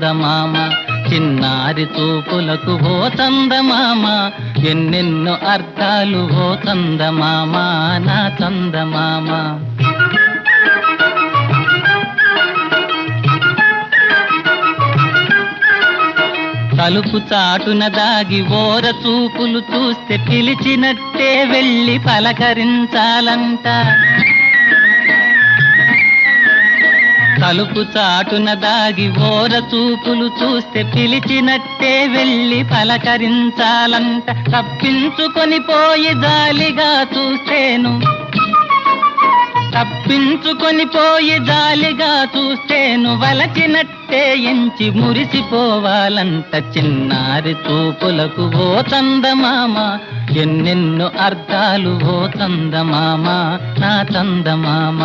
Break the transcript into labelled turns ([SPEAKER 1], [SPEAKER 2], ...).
[SPEAKER 1] చందమామ చిన్నారి చూపులకు ఓ చందమామ ఎన్నెన్నో అర్థాలు ఓ చందమామ నా చందమామ తలుపు చాటున దాగి ఓర చూపులు చూస్తే పిలిచినట్టే వెళ్ళి పలకరించాలంట తలుపు చాటున దాగి ఓర చూపులు చూస్తే పిలిచినట్టే వెళ్ళి పలకరించాలంట తప్పించుకొని పోయి జాలిగా చూస్తేను తప్పించుకొని పోయి జాలిగా చూస్తేను వలచినట్టే ఎంచి మురిసిపోవాలంట చిన్నారి చూపులకు ఓ చందమామ ఎన్నెన్నో అర్థాలు ఓ చందమామ నా చందమామ